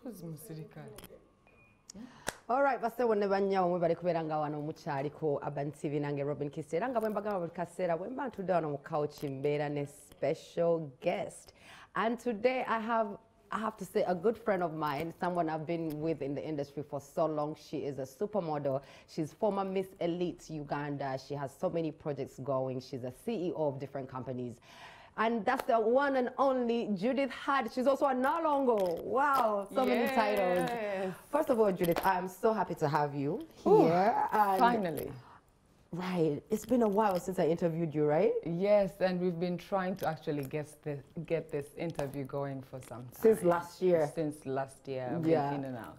Who's Musirikari? All right, base woneba nnyo mwe bali kubeera nga wano mukyaliko Urban TV nange Robin Kisti era nga bwe mbagamba buli kaseera bwe mba ntudde wano mu couch mbeera ne special guest. And today I have to say a good friend of mine, someone I've been with in the industry for so long. She is a supermodel. She's former Miss Elite Uganda. She has so many projects going. She's a CEO of different companies. And that's the one and only Judith Heard. She's also a Nalongo. Wow, so many titles. First of all, Judith, I'm so happy to have you here. And finally. Right. It's been a while since I interviewed you, right? Yes, and we've been trying to actually get this interview going for some time. Since last year. Since last year, yeah. In and out.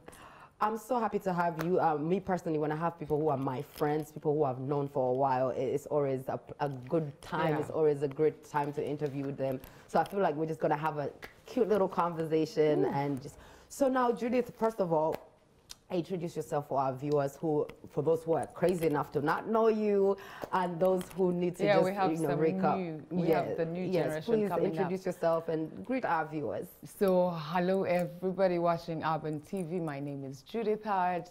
I'm so happy to have you. Me personally, when I have people who are my friends, people who I've known for a while, it's always a good time. Yeah. It's always a great time to interview them. So I feel like we're just going to have a cute little conversation. And just. So now, Judith, first of all, introduce yourself for our viewers who, for those who are crazy enough to not know you, and those who need to just, we have we have the new generation coming up. Please introduce yourself and greet our viewers. So, hello everybody watching Urban TV. My name is Judith Heard,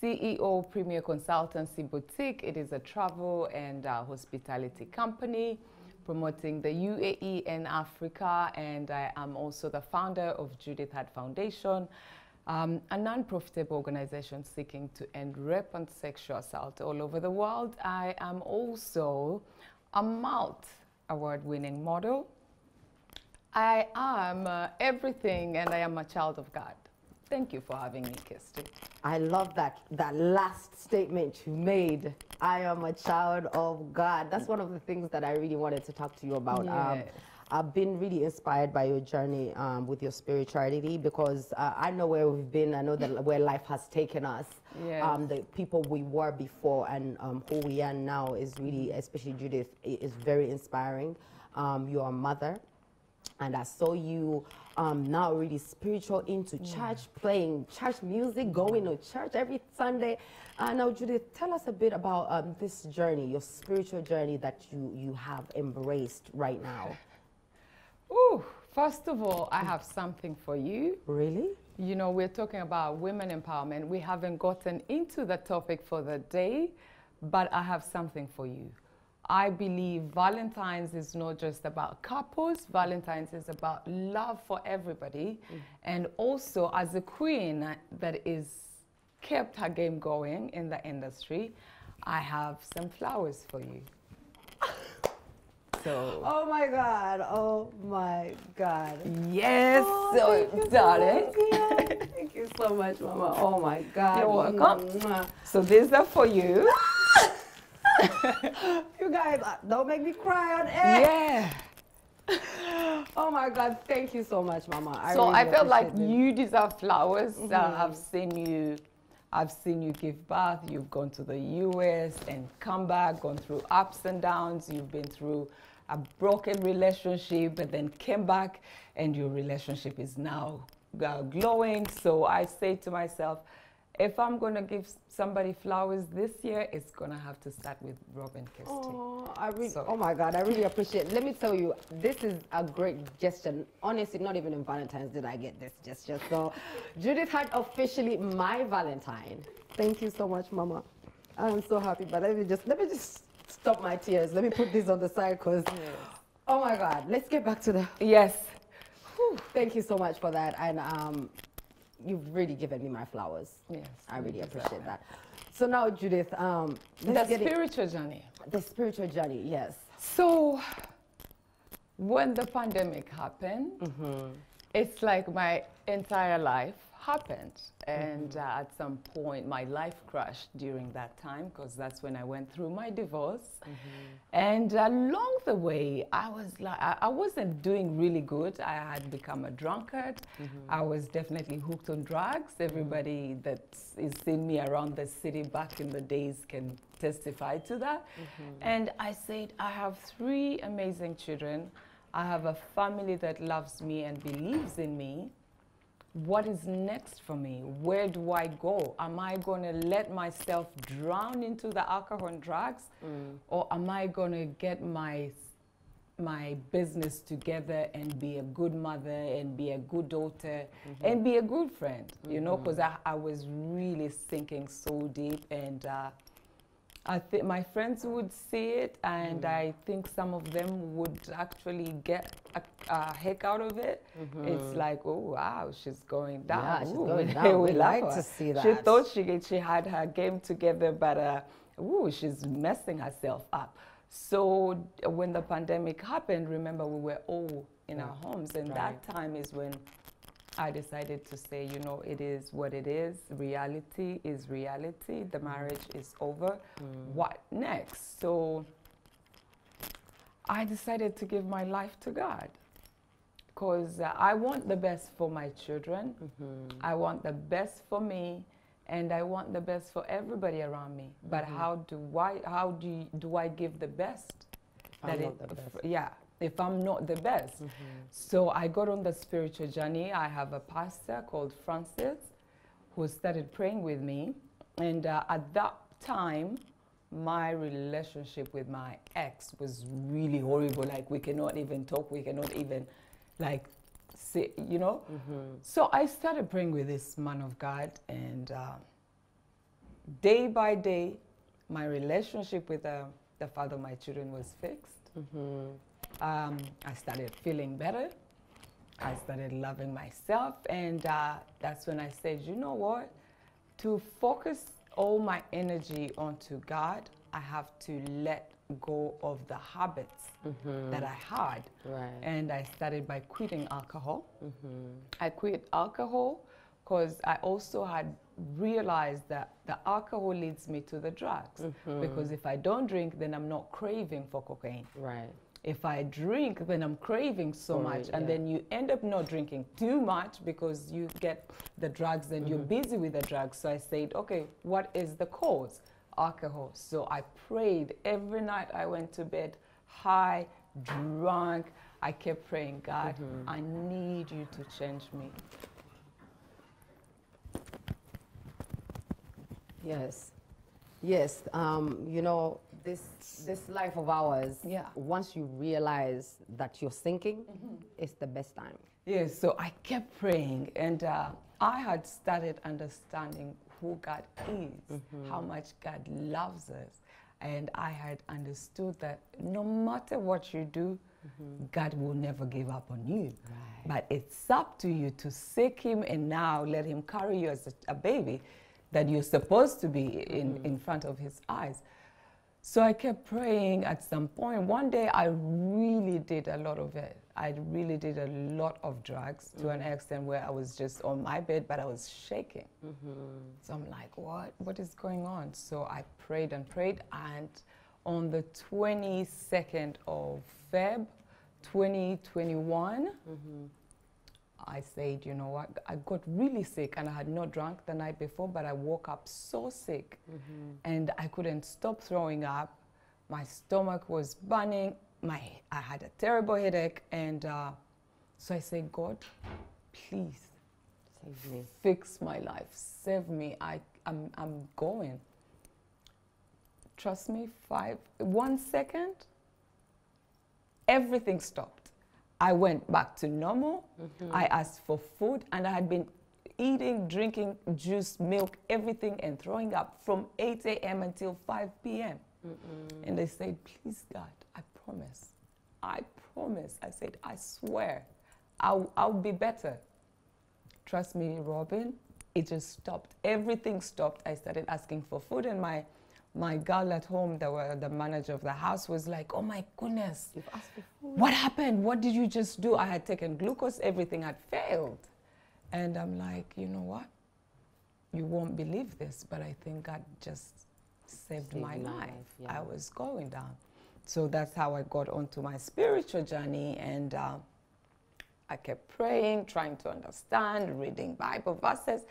CEO Premier Consultancy Boutique. It is a travel and hospitality company promoting the UAE and Africa, and I am also the founder of Judith Heard Foundation, a non-profitable organization seeking to end rape and sexual assault all over the world. I am also a award-winning model. I am everything, and I am a child of God. Thank you for having me, Kisti. I love that last statement you made. I am a child of God. That's one of the things that I really wanted to talk to you about. Yes. I've been really inspired by your journey with your spirituality, because I know where we've been. I know that where life has taken us. Yes. The people we were before and who we are now is really, especially Judith, is very inspiring. You're a mother, and I saw you now really spiritual, into church, playing church music, going to church every Sunday. Now, Judith, tell us a bit about this journey, your spiritual journey that you have embraced right now. Ooh, first of all, I have something for you. Really? You know, we're talking about women empowerment. We haven't gotten into the topic for the day, but I have something for you. I believe Valentine's is not just about couples. Valentine's is about love for everybody. And also, as a queen that is kept her game going in the industry, I have some flowers for you. So. Oh my God! Oh my God! Yes, so darling. Thank you so much, Mama. Oh my God! You're welcome. So these are for you. You guys, don't make me cry on air. Yeah. Oh my God! Thank you so much, Mama. I felt like you deserve flowers. I've seen you give birth. You've gone to the US and come back, gone through ups and downs. You've been through a broken relationship, but then came back, and your relationship is now glowing. So I say to myself, if I'm going to give somebody flowers this year, it's going to have to start with Robin Kisti. Oh, oh my God, I really appreciate it. Let me tell you, this is a great gesture. Honestly, not even in Valentine's did I get this gesture. So Judith Heard officially my Valentine. Thank you so much, Mama. I'm so happy, but let me just stop my tears. Let me put this on the side, because, oh my God, let's get back to the... Yes. Whew, thank you so much for that. And you've really given me my flowers. Yes. I really appreciate that. So now, Judith, the spiritual journey. The spiritual journey, yes. So when the pandemic happened, it's like my entire life happened. And at some point, my life crashed during that time, because that's when I went through my divorce. And along the way, I was like, I wasn't doing really good. I had become a drunkard. I was definitely hooked on drugs. Everybody that is seen me around the city back in the days can testify to that. And I said, I have 3 amazing children. I have a family that loves me and believes in me. What is next for me? Where do I go? Am I going to let myself drown into the alcohol and drugs? Or am I going to get my business together and be a good mother and be a good daughter and be a good friend, you know, because I was really sinking so deep, and I think my friends would see it, and I think some of them would actually get a heck out of it. It's like, oh wow, she's going down. Yeah, she's Ooh, going down. We like her. to see that. She thought she had her game together, but ooh, she's messing herself up. So when the pandemic happened, remember, we were all in our homes, and that time is when I decided to say, you know, it is what it is. Reality is reality. The marriage is over. What next? So I decided to give my life to God, because I want the best for my children. I want the best for me, and I want the best for everybody around me. But how do I give the best? If I'm not the best. So I got on the spiritual journey. I have a pastor called Francis who started praying with me. And at that time, my relationship with my ex was really horrible. Like, we cannot even talk. We cannot even, like, sit, you know? So I started praying with this man of God. And day by day, my relationship with the father of my children was fixed. I started feeling better. I started loving myself, and that's when I said, you know what? To focus all my energy onto God, I have to let go of the habits that I had. And I started by quitting alcohol. I quit alcohol because I also had realized that the alcohol leads me to the drugs. Because if I don't drink, then I'm not craving for cocaine. If I drink, then I'm craving so much, and then you end up not drinking too much because you get the drugs and you're busy with the drugs. So I said, okay, what is the cause? Alcohol. So I prayed every night. I went to bed high, drunk. I kept praying, God, I need you to change me. Yes. Yes. You know, this life of ours, once you realize that you're sinking, it's the best time. Yes, so I kept praying, and I had started understanding who God is, how much God loves us. And I had understood that no matter what you do, God will never give up on you. But it's up to you to seek Him and now let Him carry you as a baby that you're supposed to be in front of His eyes. So I kept praying. At some point, one day, I really did a lot of it. I really did a lot of drugs to an extent where I was just on my bed, but I was shaking. So I'm like, what is going on? So I prayed and prayed, and on the 22nd of Feb, 2021, I said, you know what, I got really sick, and I had not drunk the night before, but I woke up so sick, and I couldn't stop throwing up. My stomach was burning. I had a terrible headache, and so I said, God, please Save me. fix my life, save me. I'm going. Trust me, 1 second, everything stopped. I went back to normal. I asked for food, and I had been eating, drinking juice, milk, everything, and throwing up from 8 a.m. until 5 p.m. And they said, please, God, I promise. I said, I swear, I'll be better. Trust me, Robin, it just stopped. Everything stopped. I started asking for food, and my girl at home, the manager of the house, was like, oh my goodness, You've asked for food. what happened? What did you just do? I had taken glucose, everything had failed. And I'm like, you know what? You won't believe this, but I think God just saved my life. I was going down. So that's how I got onto my spiritual journey, and I kept praying, trying to understand, reading Bible verses.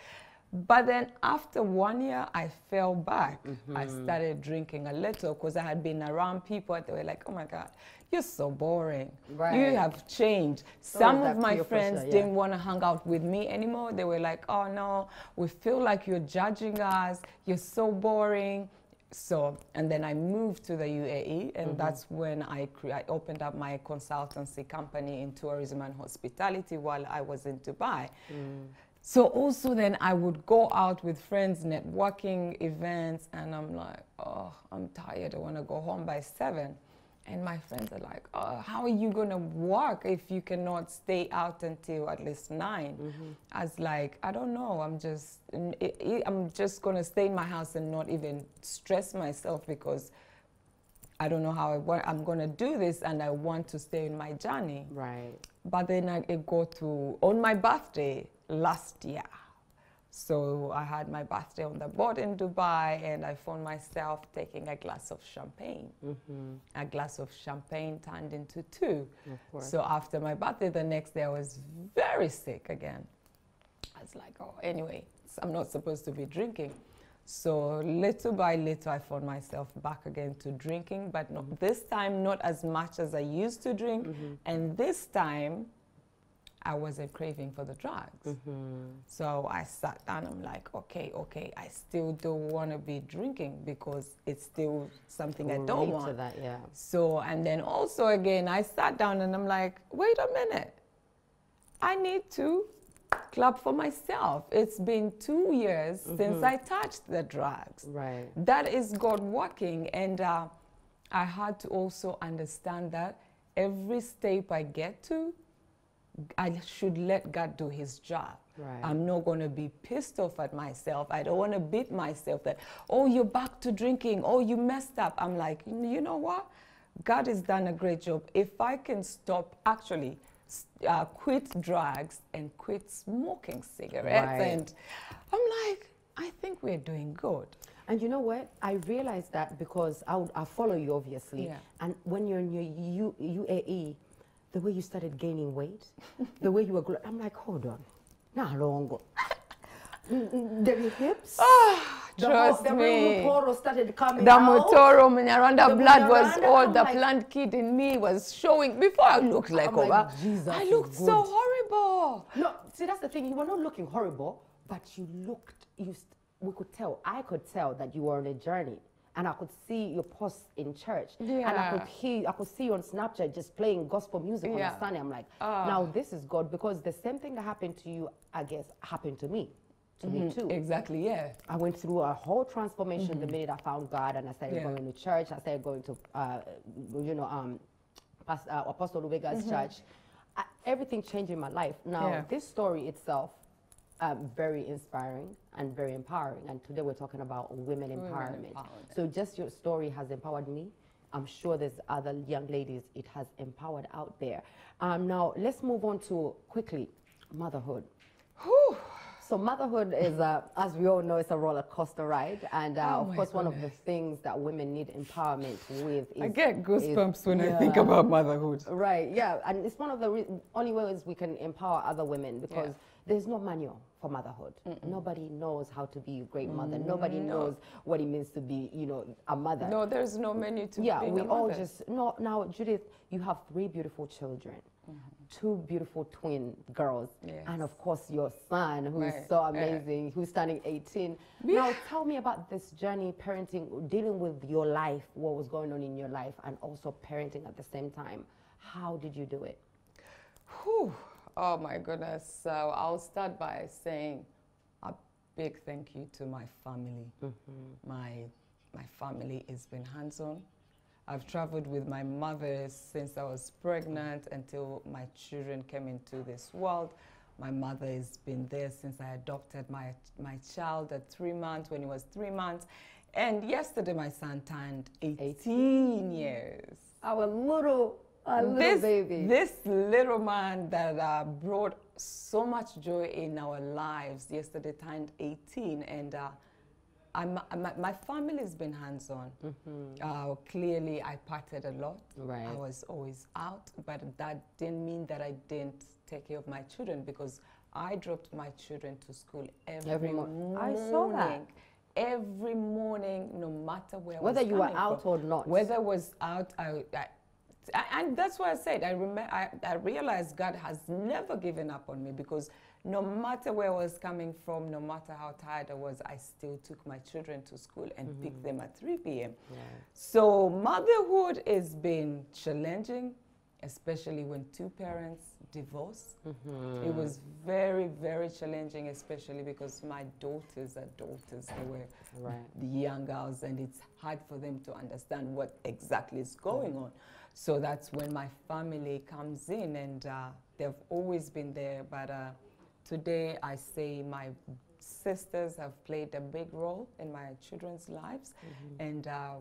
But then after 1 year, I fell back. I started drinking a little because I had been around people and they were like, oh my God, you're so boring. You have changed. Some of my friends didn't want to hang out with me anymore. They were like, oh no, we feel like you're judging us. You're so boring. So, and then I moved to the UAE, and that's when I opened up my consultancy company in tourism and hospitality while I was in Dubai. So also then I would go out with friends, networking events, and I'm like, oh, I'm tired, I want to go home by 7. And my friends are like, oh, how are you going to work if you cannot stay out until at least 9? I was like, I don't know, I'm just going to stay in my house and not even stress myself because I don't know how I'm going to do this, and I want to stay in my journey. Right. But then I go to, on my birthday last year. So I had my birthday on the boat in Dubai, and I found myself taking a glass of champagne. A glass of champagne turned into 2. Of course. So after my birthday, the next day I was very sick again. I was like, oh, anyway, I'm not supposed to be drinking. So little by little, I found myself back again to drinking, but not, this time not as much as I used to drink. And this time, I wasn't craving for the drugs. So I sat down, I'm like, okay, I still don't want to be drinking because it's still something I don't want. To that, yeah. So, and then also again, I sat down and I'm like, wait a minute, I need to clap for myself. It's been 2 years since I touched the drugs. Right. That is God working. And I had to also understand that every step I get to, I should let God do his job. Right. I'm not going to be pissed off at myself. I don't want to beat myself that, oh, you're back to drinking. Oh, you messed up. I'm like, you know what? God has done a great job. If I can stop, actually, quit drugs and quit smoking cigarettes. Right. And I'm like, I think we're doing good. And you know what? I realized that because I follow you, obviously. Yeah. And when you're in your UAE, the way you started gaining weight, the way you were growing, I'm like, hold on, Nalongo. The hips, Trust the me. Motoro started coming The out. Motoro Munyarwanda blood was Munyarwanda, all, I'm the like, plant kid in me was showing. Before I looked like, I'm like, Jesus, I looked good. so horrible. No, see, that's the thing. You were not looking horrible, but you looked, we could tell, I could tell that you were on a journey. And I could see your posts in church. Yeah. And I could see you on Snapchat just playing gospel music on a Sunday. I'm like, now this is God, because the same thing that happened to you, I guess, happened to me. To me too. Exactly, yeah. I went through a whole transformation the minute I found God, and I started going to church. I started going to, Apostle Lubega's church. Everything changed in my life. Now, this story itself, very inspiring and very empowering. And today we're talking about women empowerment. So just your story has empowered me. I'm sure there's other young ladies it has empowered out there. Now, let's move on to, quickly, motherhood. Whew. So motherhood is, as we all know, it's a roller coaster ride. And of course, one of the things that women need empowerment with is... I get goosebumps when I think about motherhood. Right, yeah. And it's one of the only ways we can empower other women, because there's no manual for motherhood. Nobody knows how to be a great mother. Nobody knows what it means to be, a mother. No, there's no menu to yeah, being we a all mother. just... No, now, Judith, you have 3 beautiful children. 2 beautiful twin girls, and of course your son, who is so amazing, who's turning 18. Now tell me about this journey, parenting, dealing with your life, what was going on in your life, and also parenting at the same time. How did you do it? Whew. Oh my goodness. So I'll start by saying a big thank you to my family. My family has been hands-on. I've traveled with my mother since I was pregnant until my children came into this world. My mother has been there since I adopted my child at 3 months, when he was 3 months. And yesterday my son turned 18 years. Our little baby. This little man that brought so much joy in our lives yesterday turned 18. And my family's been hands-on. Clearly, I partied a lot. Right. I was always out, but that didn't mean that I didn't take care of my children, because I dropped my children to school every morning. I saw that. Every morning, no matter where whether I was you were coming out from. or not. Whether I was out, and that's why I said, I realized God has never given up on me, because no matter where I was coming from, no matter how tired I was, I still took my children to school and picked them at 3 p.m. Yeah. So motherhood has been challenging, especially when two parents divorce. It was very, very challenging, especially because my daughters are daughters. They were the young girls, and it's hard for them to understand what exactly is going on. So that's when my family comes in, and they've always been there. But today I say my sisters have played a big role in my children's lives, and I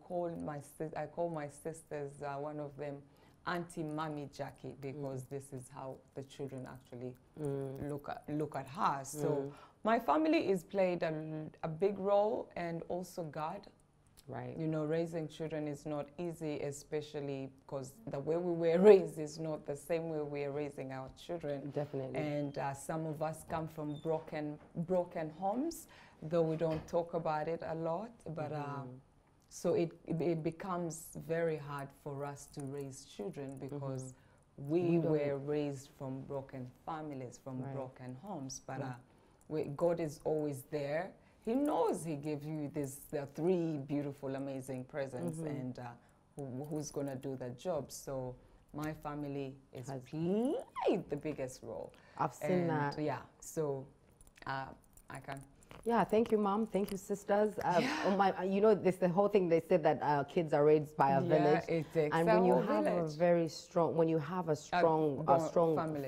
call my sisters, one of them Auntie Mommy Jackie, because this is how the children actually look at her. So my family has played a big role, and also God. Right. You know, raising children is not easy, especially because the way we were raised is not the same way we are raising our children. Definitely. And some of us come from broken homes, though we don't talk about it a lot. But so it becomes very hard for us to raise children, because we were raised from broken families, from broken homes. But God is always there. He knows He gave you the 3 beautiful, amazing presents, and who's going to do the job. So my family has played the biggest role. I've seen that. Yeah, so I can. Yeah, thank you, Mom. Thank you, sisters. You know, this the whole thing. They said that kids are raised by a village, it takes and a when you whole have village. when you have a strong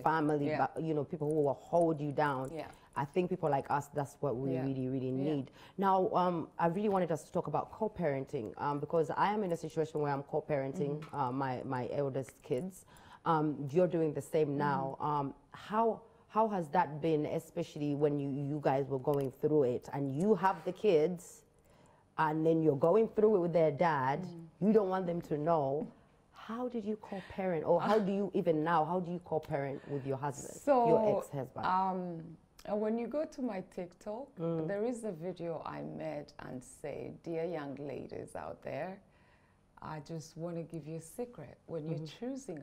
family, but, you know, people who will hold you down. Yeah. I think people like us, that's what we really need. Now, I really wanted us to talk about co-parenting, because I am in a situation where I'm co-parenting my eldest kids. You're doing the same now. How has that been, especially when you guys were going through it, and you have the kids, and then you're going through it with their dad? You don't want them to know. How did you co-parent, or how do you even now? How do you co-parent with your husband, your ex-husband? When you go to my TikTok, there is a video I made and say, dear young ladies out there, I just want to give you a secret. When you're choosing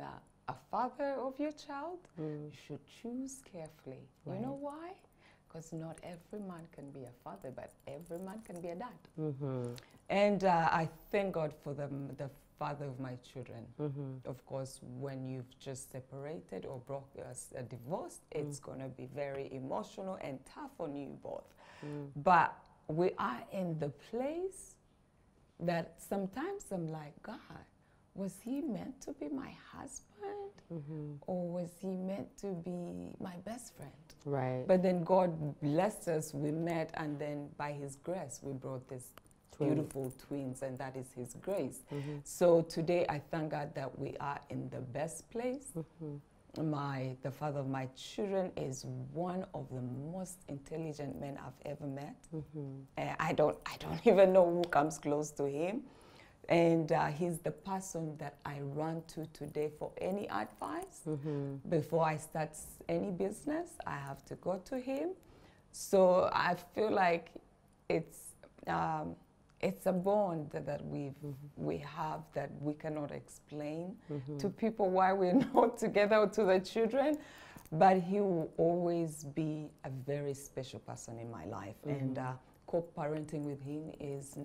a father of your child, you should choose carefully. You know why? Because not every man can be a father, but every man can be a dad. And I thank God for the father of my children. Of course, when you've just separated or divorced, it's going to be very emotional and tough on you both. But we are in the place that sometimes I'm like, God, was he meant to be my husband? Or was he meant to be my best friend? Right. But then God blessed us, we met, and then by His grace, we brought this beautiful twins, and that is His grace. So today I thank God that we are in the best place. The father of my children is one of the most intelligent men I've ever met. I don't even know who comes close to him. And he's the person that I run to today for any advice. Before I start any business, I have to go to him. So I feel like it's a bond that we have that we cannot explain to people why we're not together, or to the children. But he will always be a very special person in my life. And co-parenting with him is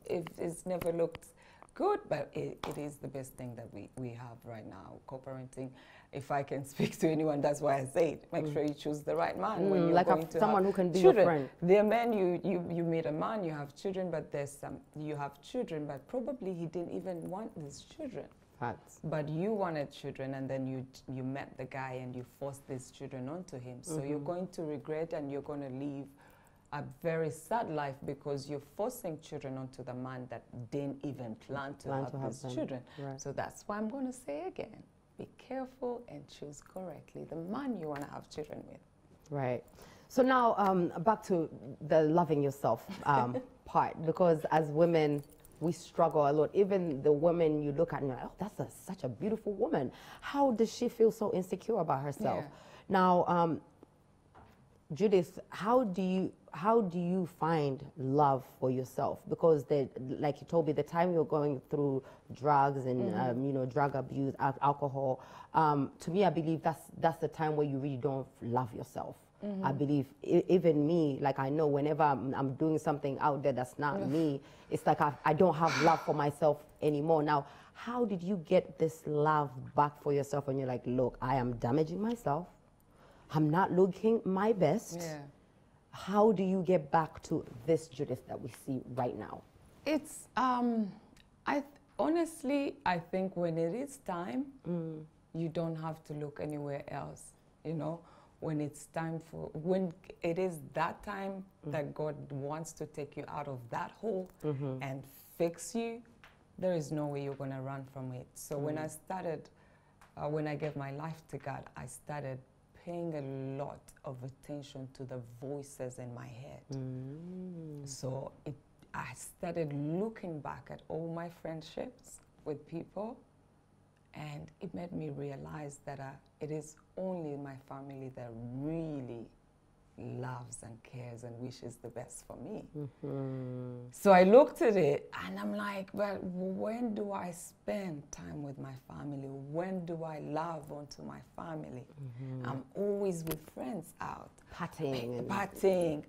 it's never looked good, but it is the best thing that we have right now. Co-parenting, if I can speak to anyone, that's why I say it. Make sure you choose the right man when you're like going to someone have who can be children. your friend. There are men, you meet a man, you have children, but you have children, but probably he didn't even want these children. Facts. But you wanted children, and then you met the guy and you forced these children onto him. So you're going to regret, and you're going to live a very sad life, because you're forcing children onto the man that didn't even plan to have these children. Right. So that's why I'm going to say again, be careful and choose correctly the man you want to have children with. Right. So now back to the loving yourself part, because as women, we struggle a lot. Even the women you look at and you're like, oh, that's such a beautiful woman. How does she feel so insecure about herself? Now, Judith, how how do you find love for yourself? Because like you told me, the time you're going through drugs and you know, drug abuse, alcohol, to me, I believe that's the time where you really don't love yourself. I believe even me, like I know whenever I'm doing something out there that's not me, it's like I don't have love for myself anymore. Now, how did you get this love back for yourself when you're like, look, I am damaging myself, I'm not looking my best? Yeah. How do you get back to this Judith that we see right now? It's, honestly, I think when it is time, you don't have to look anywhere else, you know? When it's time for, when it is that time that God wants to take you out of that hole and fix you, there is no way you're gonna run from it. So when I started, when I gave my life to God, I started paying a lot of attention to the voices in my head. So I started looking back at all my friendships with people, and it made me realize that it is only my family that really loves and cares and wishes the best for me. So I looked at it and I'm like, well, when do I spend time with my family? When do I love onto my family? I'm always with friends out. Partying,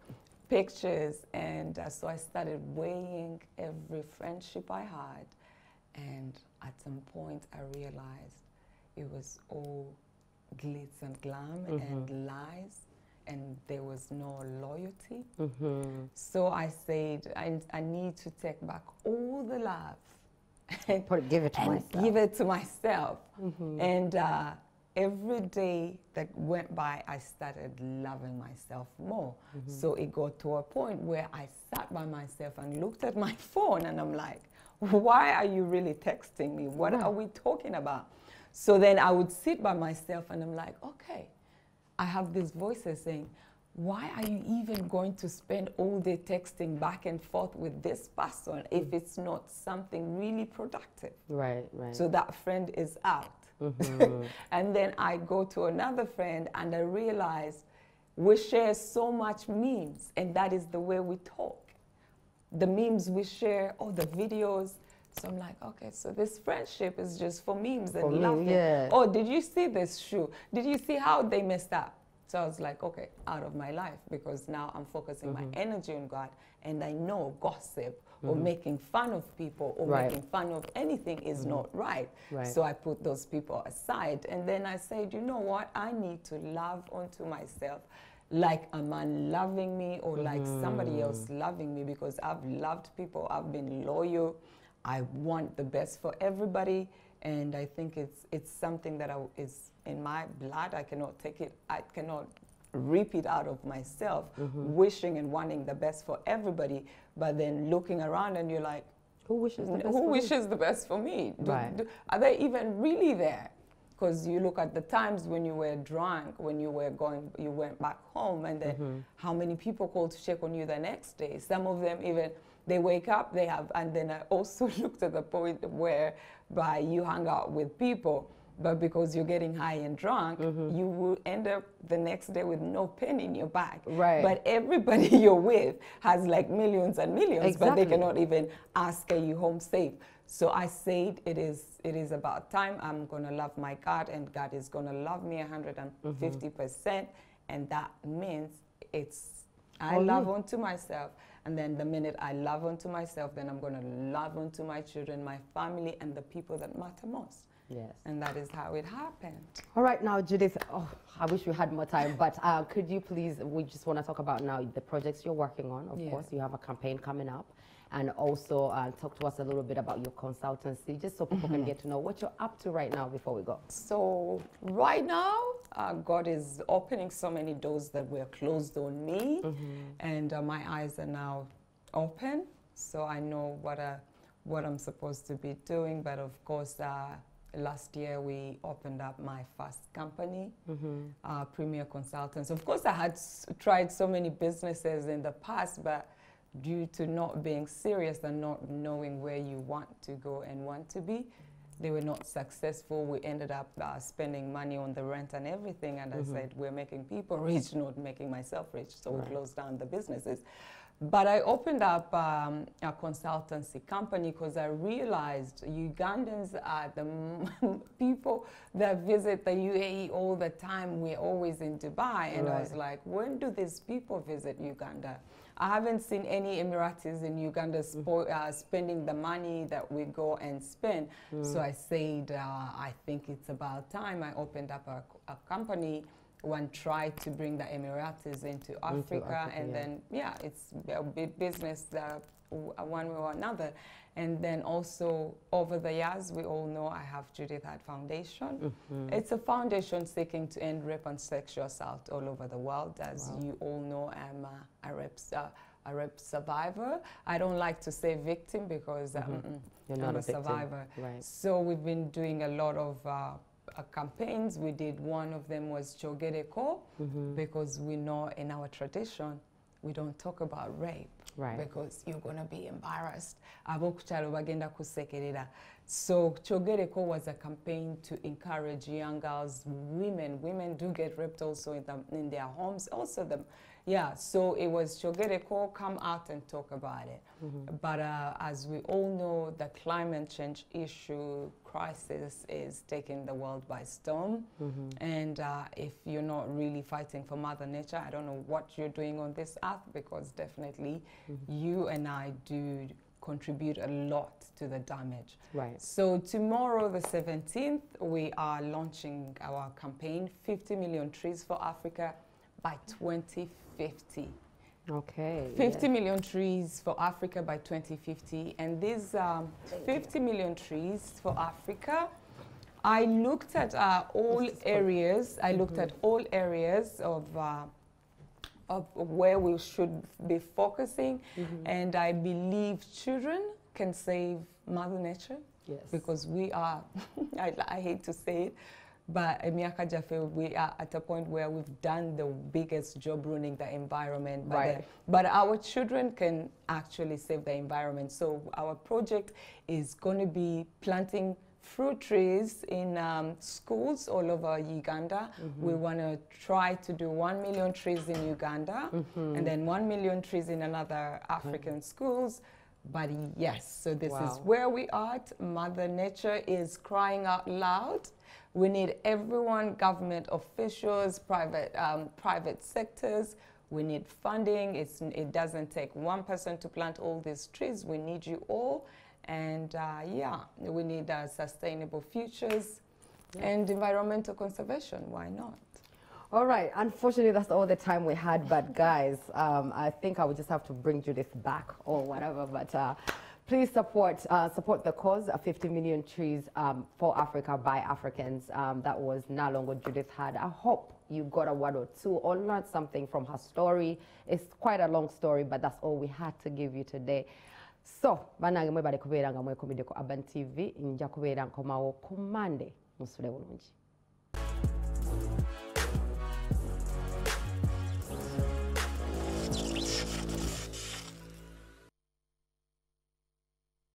pictures. And so I started weighing every friendship I had. And at some point I realized it was all glitz and glam and lies, and there was no loyalty. So I said, I need to take back all the love and give it to myself. Give it to myself. And every day that went by, I started loving myself more. So it got to a point where I sat by myself and looked at my phone and I'm like, why are you really texting me? What are we talking about? So then I would sit by myself and I'm like, okay, I have these voices saying, why are you even going to spend all day texting back and forth with this person if it's not something really productive? Right. So that friend is out. And then I go to another friend and I realize we share so much memes, and that is the way we talk. The memes we share, or the videos. So I'm like, okay, so this friendship is just for memes and laughing. Oh, did you see this shoe? Did you see how they messed up? So I was like, okay, out of my life, because now I'm focusing my energy on God, and I know gossip or making fun of people or making fun of anything is not right. So I put those people aside, and then I said, you know what? I need to love onto myself like a man loving me, or like somebody else loving me, because I've loved people, I've been loyal, I want the best for everybody, and I think it's something that is in my blood. I cannot take it, I cannot rip it out of myself, wishing and wanting the best for everybody, but then looking around and you're like, who wishes the best for me? Are they even really there? Because you look at the times when you were drunk, when you went back home, and then how many people called to check on you the next day. Some of them even, they wake up, and then I also looked at the point whereby you hang out with people, but because you're getting high and drunk, you will end up the next day with no penny in your bag. But everybody you're with has like millions and millions, but they cannot even ask, are you home safe? So I said, it is about time. I'm gonna love my God, and God is gonna love me 150%, and that means I love unto myself. And then the minute I love unto myself, then I'm gonna love unto my children, my family, and the people that matter most. And that is how it happened. All right, now Judith, I wish we had more time, but could you please, we just want to talk about now the projects you're working on. Of course, you have a campaign coming up, and also talk to us a little bit about your consultancy, just so people can get to know what you're up to right now before we go. So right now, God is opening so many doors that were closed on me, and my eyes are now open, so I know what I'm supposed to be doing. But of course, last year we opened up my first company, Premier Consultants. Of course, I had tried so many businesses in the past, but due to not being serious and not knowing where you want to go and want to be, they were not successful. We ended up spending money on the rent and everything. And I said, we're making people rich, not making myself rich. So we closed down the businesses. But I opened up a consultancy company because I realized Ugandans are the people that visit the UAE all the time. We're always in Dubai. And I was like, when do these people visit Uganda? I haven't seen any Emiratis in Uganda spending the money that we go and spend. So I said, I think it's about time. I opened up a company. One tried to bring the Emiratis into Africa, and then, it's a big business one way or another. And then also, over the years, we all know I have Judith Heard Foundation. It's a foundation seeking to end rape and sexual assault all over the world. As you all know, I'm a rape survivor. I don't like to say victim because You're not I'm a survivor. Right. So we've been doing a lot of campaigns. We did one of them was Chogereko, because we know in our tradition we don't talk about rape because you're going to be embarrassed. So Chogereko was a campaign to encourage young girls, women. Women do get raped also in their homes. Also so it was Chogereko, come out and talk about it. But as we all know, the climate change crisis is taking the world by storm. And if you're not really fighting for Mother Nature, I don't know what you're doing on this earth, because definitely you and I do contribute a lot to the damage. So tomorrow, the 17th, we are launching our campaign, 50 million trees for Africa by 2050. 50 million trees for Africa by 2050. And these 50 million trees for Africa, I looked at all areas. I looked at all areas of where we should be focusing. And I believe children can save Mother Nature. Because we are, I hate to say it, but Miaka Jaffe, we are at a point where we've done the biggest job ruining the environment. But our children can actually save the environment. So our project is going to be planting fruit trees in schools all over Uganda. We want to try to do 1 million trees in Uganda, and then 1 million trees in another African schools. But yes, so this is where we are. Mother Nature is crying out loud. We need everyone, government officials, private sectors. We need funding. It doesn't take one person to plant all these trees. We need you all. And we need sustainable futures and environmental conservation. Why not? All right. Unfortunately, that's all the time we had. But guys, I think I would just have to bring Judith back or whatever. But please support the cause of 50 million trees for Africa by Africans. That was Nalongo Judith Heard. I hope you got a word or two or learned something from her story. It's quite a long story, but that's all we had to give you today. So, banange mwe bali kubeera nga mwekomedde ku Urban TV, nja kubeera nkomawo ku Monday. Musule bulungi.